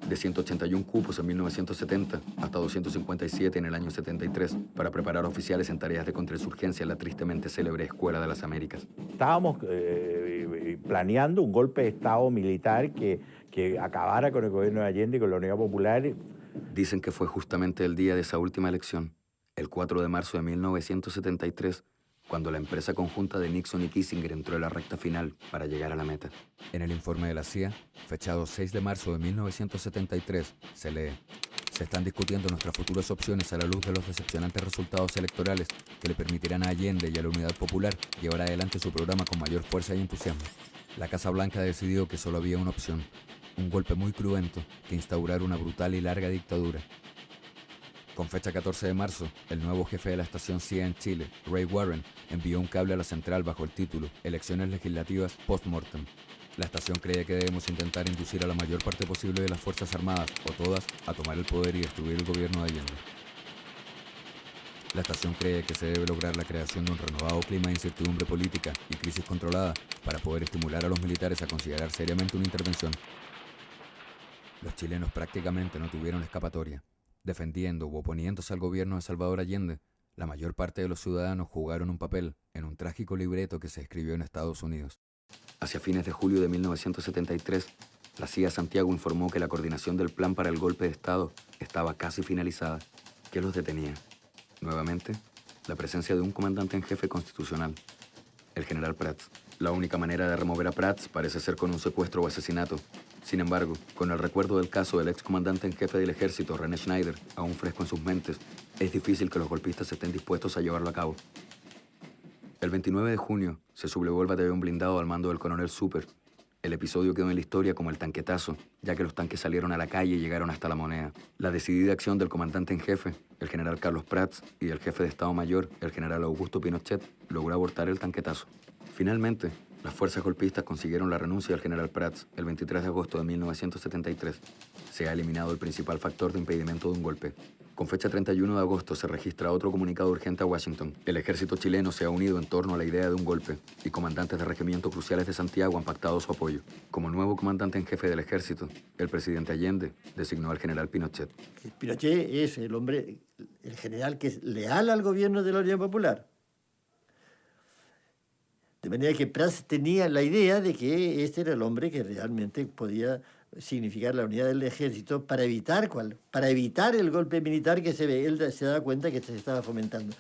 de 181 cupos en 1970 hasta 257 en el año 73 para preparar oficiales en tareas de contrainsurgencia en la tristemente célebre Escuela de las Américas. Estábamos planeando un golpe de Estado militar que acabara con el gobierno de Allende y con la Unidad Popular. Dicen que fue justamente el día de esa última elección, el 4 de marzo de 1973, cuando la empresa conjunta de Nixon y Kissinger entró en la recta final para llegar a la meta. En el informe de la CIA, fechado 6 de marzo de 1973, se lee: se están discutiendo nuestras futuras opciones a la luz de los decepcionantes resultados electorales que le permitirán a Allende y a la Unidad Popular llevar adelante su programa con mayor fuerza y entusiasmo. La Casa Blanca decidió que solo había una opción, un golpe muy cruento que instaurar una brutal y larga dictadura. Con fecha 14 de marzo, el nuevo jefe de la estación CIA en Chile, Ray Warren, envió un cable a la central bajo el título Elecciones legislativas post-mortem. La estación cree que debemos intentar inducir a la mayor parte posible de las Fuerzas Armadas, o todas, a tomar el poder y destruir el gobierno de Allende. La estación cree que se debe lograr la creación de un renovado clima de incertidumbre política y crisis controlada para poder estimular a los militares a considerar seriamente una intervención. Los chilenos prácticamente no tuvieron escapatoria. Defendiendo u oponiéndose al gobierno de Salvador Allende, la mayor parte de los ciudadanos jugaron un papel en un trágico libreto que se escribió en Estados Unidos. Hacia fines de julio de 1973, la CIA Santiago informó que la coordinación del plan para el golpe de Estado estaba casi finalizada. ¿Qué los detenía? Nuevamente, la presencia de un comandante en jefe constitucional, el general Prats. La única manera de remover a Prats parece ser con un secuestro o asesinato. Sin embargo, con el recuerdo del caso del excomandante en jefe del ejército, René Schneider, aún fresco en sus mentes, es difícil que los golpistas estén dispuestos a llevarlo a cabo. El 29 de junio se sublevó el batallón blindado al mando del coronel Super. El episodio quedó en la historia como el tanquetazo, ya que los tanques salieron a la calle y llegaron hasta La Moneda. La decidida acción del comandante en jefe, el general Carlos Prats, y del jefe de Estado Mayor, el general Augusto Pinochet, logró abortar el tanquetazo. Finalmente, las fuerzas golpistas consiguieron la renuncia del general Prats el 23 de agosto de 1973. Se ha eliminado el principal factor de impedimento de un golpe. Con fecha 31 de agosto se registra otro comunicado urgente a Washington. El ejército chileno se ha unido en torno a la idea de un golpe y comandantes de regimientos cruciales de Santiago han pactado su apoyo. Como nuevo comandante en jefe del ejército, el presidente Allende designó al general Pinochet. Pinochet es el hombre, el general que es leal al gobierno de la Unidad Popular. De manera que Prats tenía la idea de que este era el hombre que realmente podía significar la unidad del ejército para evitar el golpe militar que él se daba cuenta que se estaba fomentando.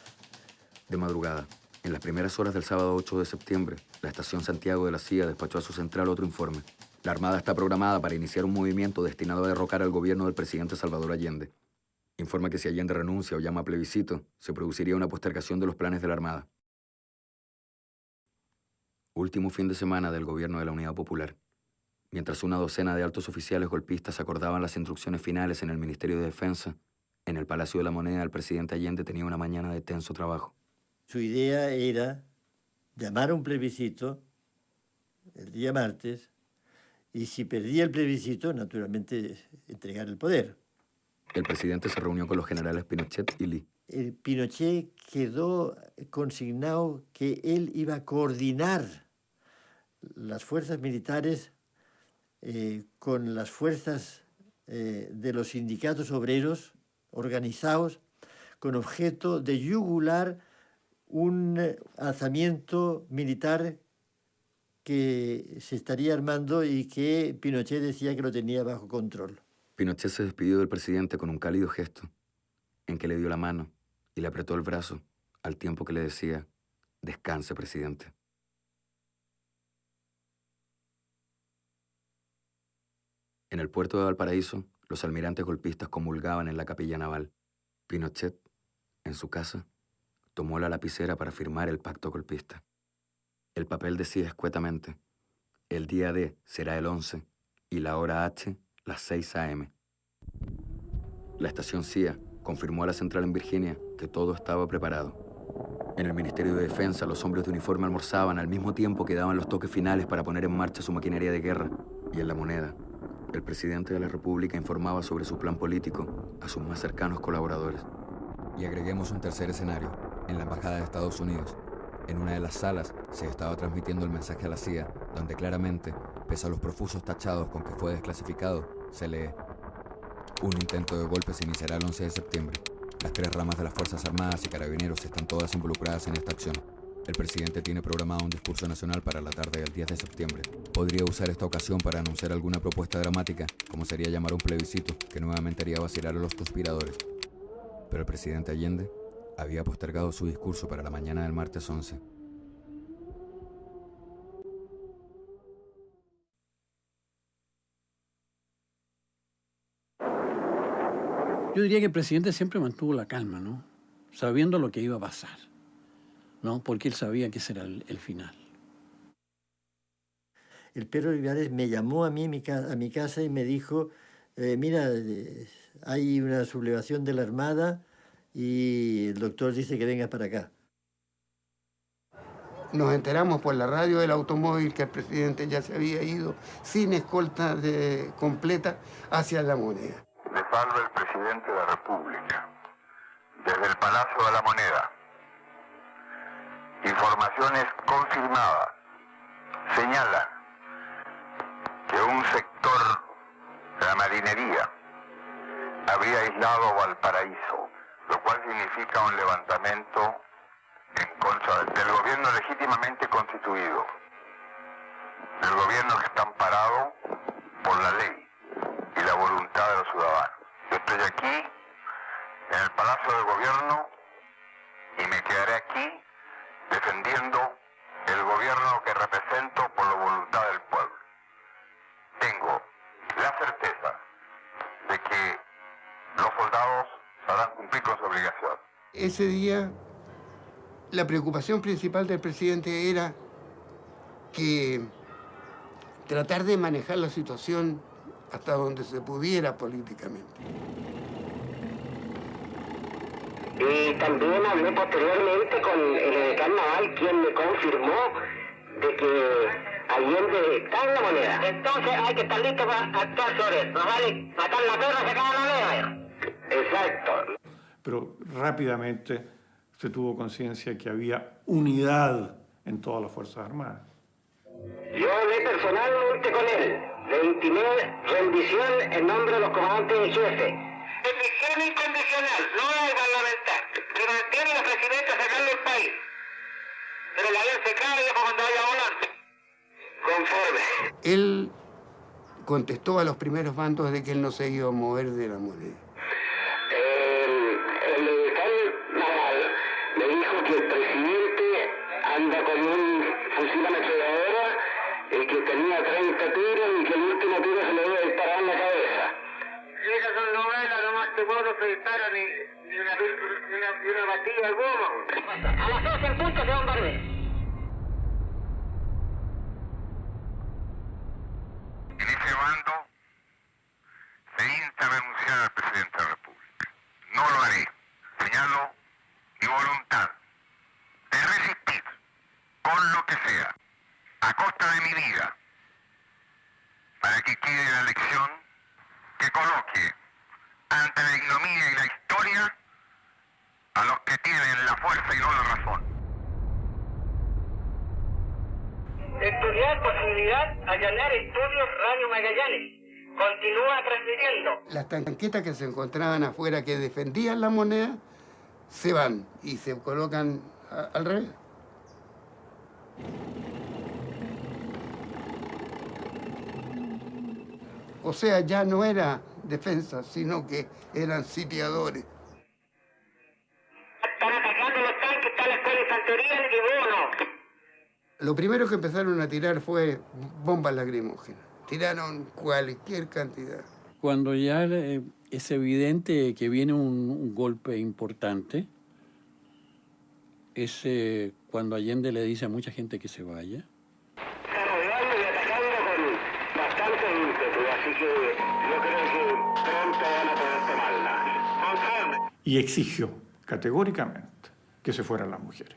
De madrugada, en las primeras horas del sábado 8 de septiembre, la estación Santiago de la CIA despachó a su central otro informe. La Armada está programada para iniciar un movimiento destinado a derrocar al gobierno del presidente Salvador Allende. Informa que si Allende renuncia o llama a plebiscito, se produciría una postergación de los planes de la Armada. Último fin de semana del gobierno de la Unidad Popular. Mientras una docena de altos oficiales golpistas acordaban las instrucciones finales en el Ministerio de Defensa, en el Palacio de la Moneda el presidente Allende tenía una mañana de tenso trabajo. Su idea era llamar a un plebiscito el día martes y si perdía el plebiscito, naturalmente, entregar el poder. El presidente se reunió con los generales Pinochet y Lee. El Pinochet quedó consignado que él iba a coordinar las fuerzas militares con las fuerzas de los sindicatos obreros organizados con objeto de yugular un alzamiento militar que se estaría armando y que Pinochet decía que lo tenía bajo control. Pinochet se despidió del presidente con un cálido gesto, en que le dio la mano y le apretó el brazo, al tiempo que le decía: «Descanse, presidente». En el puerto de Valparaíso, los almirantes golpistas comulgaban en la capilla naval. Pinochet, en su casa, tomó la lapicera para firmar el pacto golpista. El papel decía escuetamente: «El día D será el 11 y la hora H las 6 a.m. La estación CIA confirmó a la central en Virginia que todo estaba preparado. En el Ministerio de Defensa, los hombres de uniforme almorzaban al mismo tiempo que daban los toques finales para poner en marcha su maquinaria de guerra. Y en La Moneda, el presidente de la República informaba sobre su plan político a sus más cercanos colaboradores. Y agreguemos un tercer escenario, en la Embajada de Estados Unidos. En una de las salas se estaba transmitiendo el mensaje a la CIA, donde claramente, pese a los profusos tachados con que fue desclasificado, se lee: un intento de golpe se iniciará el 11 de septiembre. Las 3 ramas de las Fuerzas Armadas y Carabineros están todas involucradas en esta acción. El presidente tiene programado un discurso nacional para la tarde del 10 de septiembre. Podría usar esta ocasión para anunciar alguna propuesta dramática, como sería llamar a un plebiscito que nuevamente haría vacilar a los conspiradores. Pero el presidente Allende había postergado su discurso para la mañana del martes 11. Yo diría que el presidente siempre mantuvo la calma, ¿no? Sabiendo lo que iba a pasar, ¿no? Porque él sabía que ese era el final. El Pedro Olivares me llamó a mí a mi casa y me dijo, mira, hay una sublevación de la Armada y el doctor dice que vengas para acá. Nos enteramos por la radio del automóvil que el presidente ya se había ido sin escolta completa hacia La Moneda. Le salva el presidente de la República. Desde el Palacio de la Moneda. Informaciones confirmadas señalan que un sector de la marinería habría aislado Valparaíso, lo cual significa un levantamiento en contra del gobierno legítimamente constituido, del gobierno que está amparado por la ley y la voluntad de los ciudadanos. Yo estoy aquí, en el Palacio de Gobierno, y me quedaré aquí defendiendo el gobierno que represento por la voluntad del pueblo. Tengo la certeza de que los soldados sabrán cumplir con su obligación. Ese día, la preocupación principal del presidente era que tratar de manejar la situación hasta donde se pudiera políticamente. Y también hablé posteriormente con el edecán naval, quien me confirmó de que Allende está en La Moneda. Entonces hay que estar listo para actuar sobre eso. No vale matar la perra, se acaba la moneda. Exacto. Pero rápidamente se tuvo conciencia que había unidad en todas las Fuerzas Armadas. Yo hablé personalmente con él. Le intimé rendición en nombre de los comandantes en jefe. Rendición incondicional, no hay parlamentar. Pero tiene la presidenta sacarle del país. Pero la avión se cae y después cuando vaya a volar. Conforme. Él contestó a los primeros bandos de que él no se iba a mover de La Moneda. El edecán naval me dijo que el presidente anda con un fusil ametralladora que tenía 30 tiros y que el último tiro se le iba a disparar en la cabeza. Si esas son novelas, nomás te puedo dispara ni una batida al goma. A las 12 en punto se bombardea. En ese bando se insta a renunciar al presidente de la República. No lo haré. Señalo mi voluntad de resistir con lo que sea, a costa de mi vida, para que quede la lección que coloque ante la ignominia y la historia a los que tienen la fuerza y no la razón. Estudiar posibilidad allanar estudios Radio Magallanes. Continúa transmitiendo. Las tanquetas que se encontraban afuera que defendían La Moneda se van y se colocan al revés. O sea, ya no era defensa, sino que eran sitiadores. Están atacando los tanques, está la escuela de infantería en Libono. Lo primero que empezaron a tirar fue bombas lacrimógenas. Tiraron cualquier cantidad. Cuando ya es evidente que viene un golpe importante, es cuando Allende le dice a mucha gente que se vaya. Rodeando y atacando con bastante ímpetu, así que yo creo que pronto van a poder tomarla. Y exigió categóricamente que se fueran las mujeres.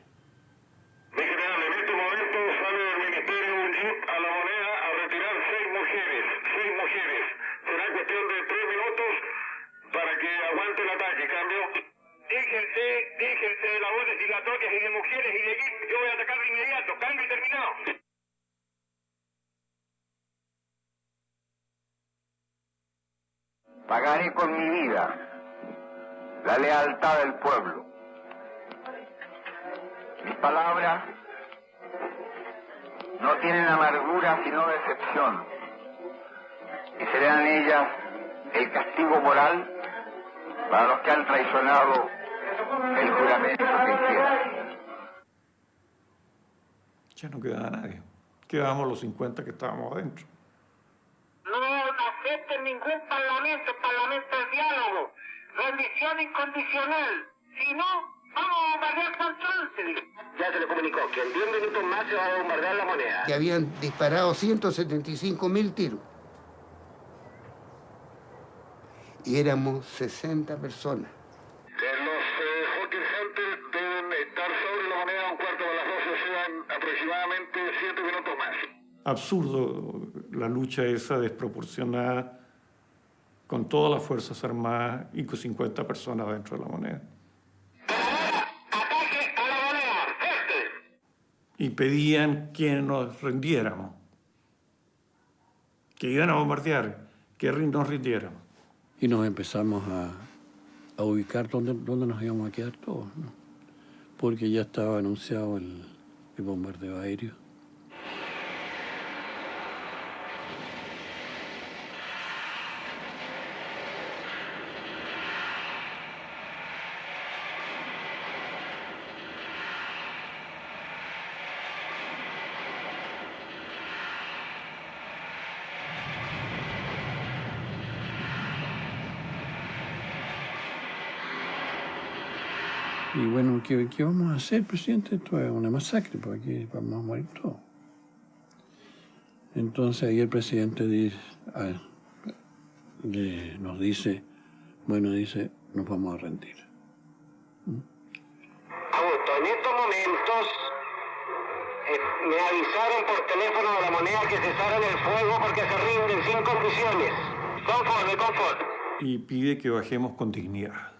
Mi general, en este momento sale del ministerio un jeep a La Moneda a retirar 6 mujeres. 6 mujeres. Será cuestión de 3 minutos para que aguante el ataque. Cambio. Déjense de labores dilatorias y de mujeres y de jeep. Yo voy a atacar de inmediato. Cambio y terminado. Pagaré con mi vida la lealtad del pueblo. Mis palabras no tienen amargura sino decepción, y serán ellas el castigo moral para los que han traicionado el juramento que hicieron. Ya no quedaba nadie. Quedábamos los 50 que estábamos adentro. No acepten ningún parlamento, el parlamento es diálogo, rendición incondicional. Si no, vamos a bombardear Control. Ya se le comunicó que en 10 minutos más se va a bombardear La Moneda. Que habían disparado 175.000 tiros. Y éramos 60 personas. Los Hawking Center deben estar sobre La Moneda a un cuarto de las 12, sean aproximadamente 7 minutos más. Absurdo la lucha esa desproporcionada con todas las Fuerzas Armadas y con 50 personas dentro de La Moneda. Y pedían que nos rindiéramos, que iban a bombardear, que nos rindiéramos. Y nos empezamos a ubicar dónde nos íbamos a quedar todos, ¿no? Porque ya estaba anunciado el bombardeo aéreo. Y bueno, ¿qué vamos a hacer, presidente? Esto es una masacre, porque aquí vamos a morir todos. Entonces ahí el presidente nos dice, nos vamos a rendir. Augusto, en estos momentos me avisaron por teléfono de La Moneda que cesaron el fuego porque se rinden sin condiciones. Conforme. Y pide que bajemos con dignidad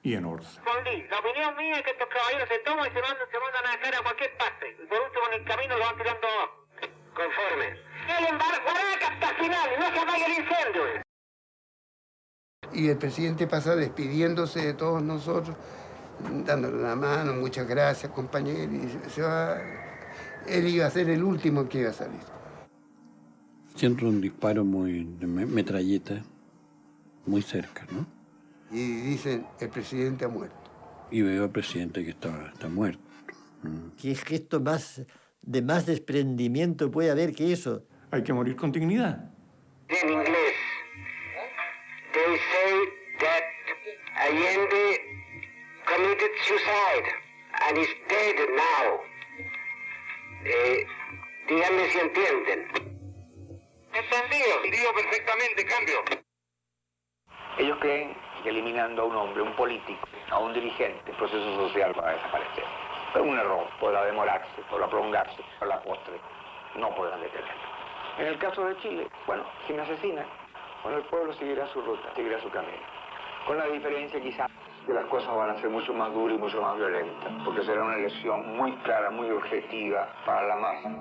y en orden. La opinión mía es que estos caballeros se toman y se mandan a cara a cualquier parte. Y por último en el camino lo van tirando conforme. El embargo hasta el final y no se apague el incendio. Y el presidente pasa despidiéndose de todos nosotros, dándole la mano, muchas gracias, compañero, y se va. Él iba a ser el último que iba a salir. Siento un disparo de metralleta, muy cerca, ¿no? Y dicen, el presidente ha muerto. Y veo al presidente que está muerto. ¿Qué gesto de más desprendimiento puede haber que eso? Hay que morir con dignidad. En inglés, they say that Allende committed suicide and is dead now. Díganme si entienden. Entendido perfectamente, cambio. Ellos creen que eliminando a un hombre, un político, a un dirigente, el proceso social va a desaparecer. Es un error, podrá demorarse, podrá prolongarse, a la postre no podrán detenerlo. En el caso de Chile, bueno, si me asesinan, bueno, el pueblo seguirá su ruta, seguirá su camino. Con la diferencia quizás que las cosas van a ser mucho más duras y mucho más violentas, porque será una elección muy clara, muy objetiva para la masa.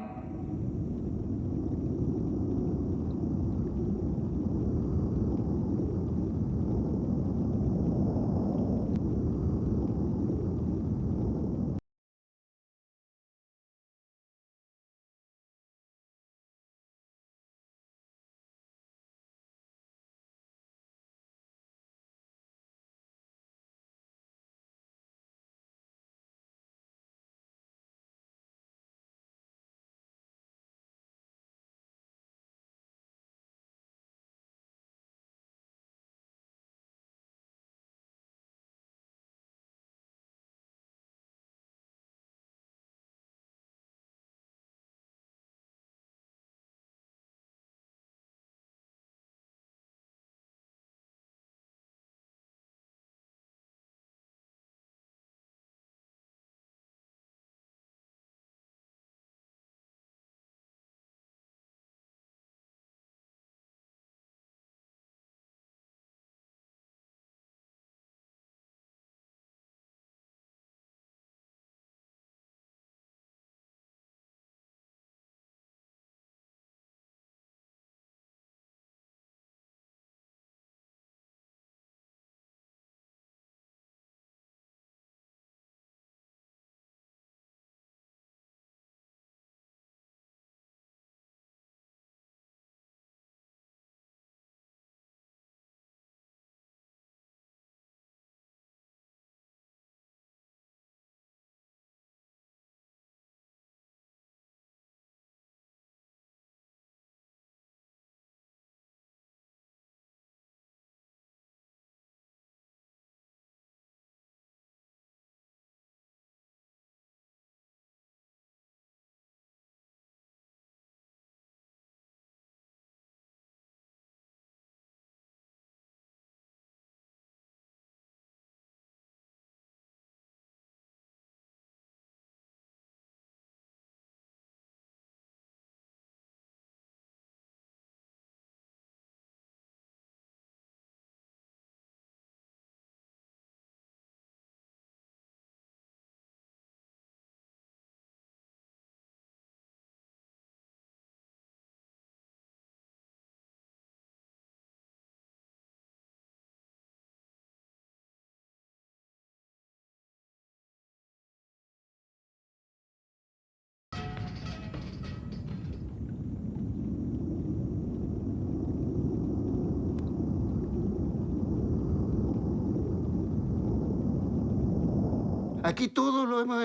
Aquí todo lo hemos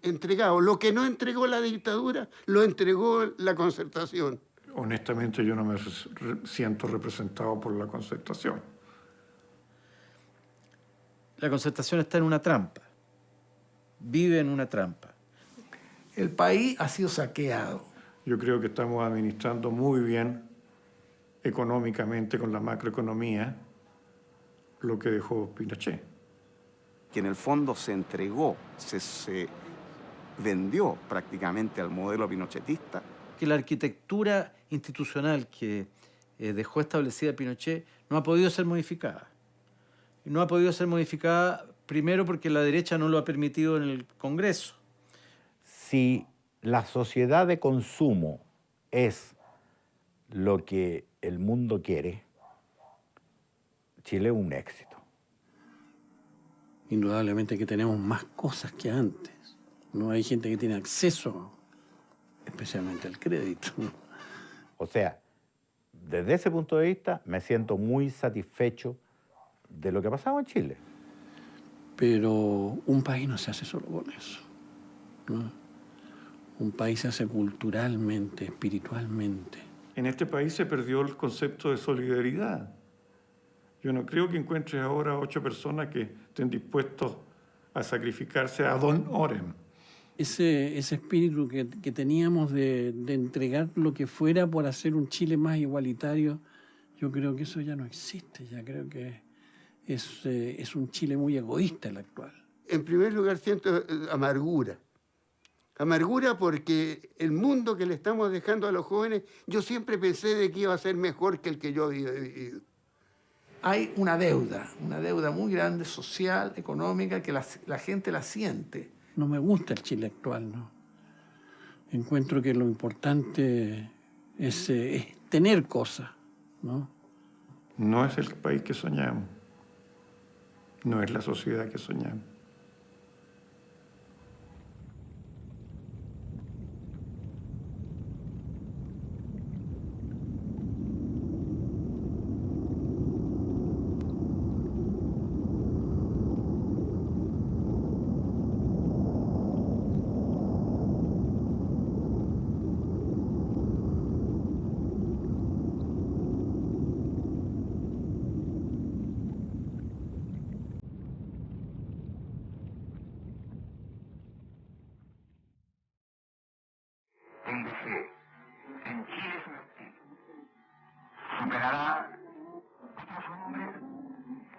entregado. Lo que no entregó la dictadura, lo entregó la Concertación. Honestamente, yo no me siento representado por la Concertación. La Concertación está en una trampa. Vive en una trampa. El país ha sido saqueado. Yo creo que estamos administrando muy bien económicamente con la macroeconomía lo que dejó Pinochet. Que en el fondo se entregó, se vendió prácticamente al modelo pinochetista. Que la arquitectura institucional que dejó establecida Pinochet no ha podido ser modificada. Y no ha podido ser modificada primero porque la derecha no lo ha permitido en el Congreso. Si la sociedad de consumo es lo que el mundo quiere, Chile es un éxito. Indudablemente que tenemos más cosas que antes. No hay gente que tiene acceso, especialmente al crédito. O sea, desde ese punto de vista me siento muy satisfecho de lo que ha pasado en Chile. Pero un país no se hace solo con eso, ¿no? Un país se hace culturalmente, espiritualmente. En este país se perdió el concepto de solidaridad. Yo no creo que encuentres ahora 8 personas que estén dispuestos a sacrificarse ad honorem. Ese espíritu que teníamos de entregar lo que fuera por hacer un Chile más igualitario, yo creo que eso ya no existe. Ya creo que es un Chile muy egoísta el actual. En primer lugar siento amargura. Amargura porque el mundo que le estamos dejando a los jóvenes, yo siempre pensé de que iba a ser mejor que el que yo había vivido. Hay una deuda muy grande, social, económica, que la gente la siente. No me gusta el Chile actual, ¿no? Encuentro que lo importante es tener cosas, ¿no? No es el país que soñamos. No es la sociedad que soñamos. Tengo fe. En Chile es un estilo. Superará otros hombres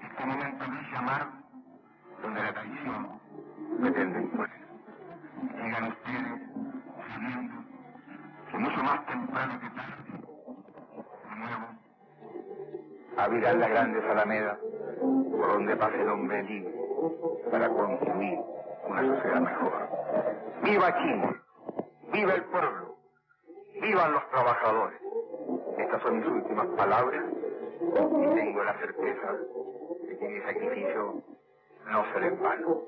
este momento gris y amargo donde la traición pretende imponer. Sigan ustedes sabiendo que mucho más temprano que tarde, de nuevo, abrirán la grande Alameda por donde pase el hombre libre para construir una sociedad mejor. ¡Viva Chile! ¡Viva el pueblo! ¡Vivan los trabajadores! Estas son mis últimas palabras y tengo la certeza de que mi sacrificio no será en vano.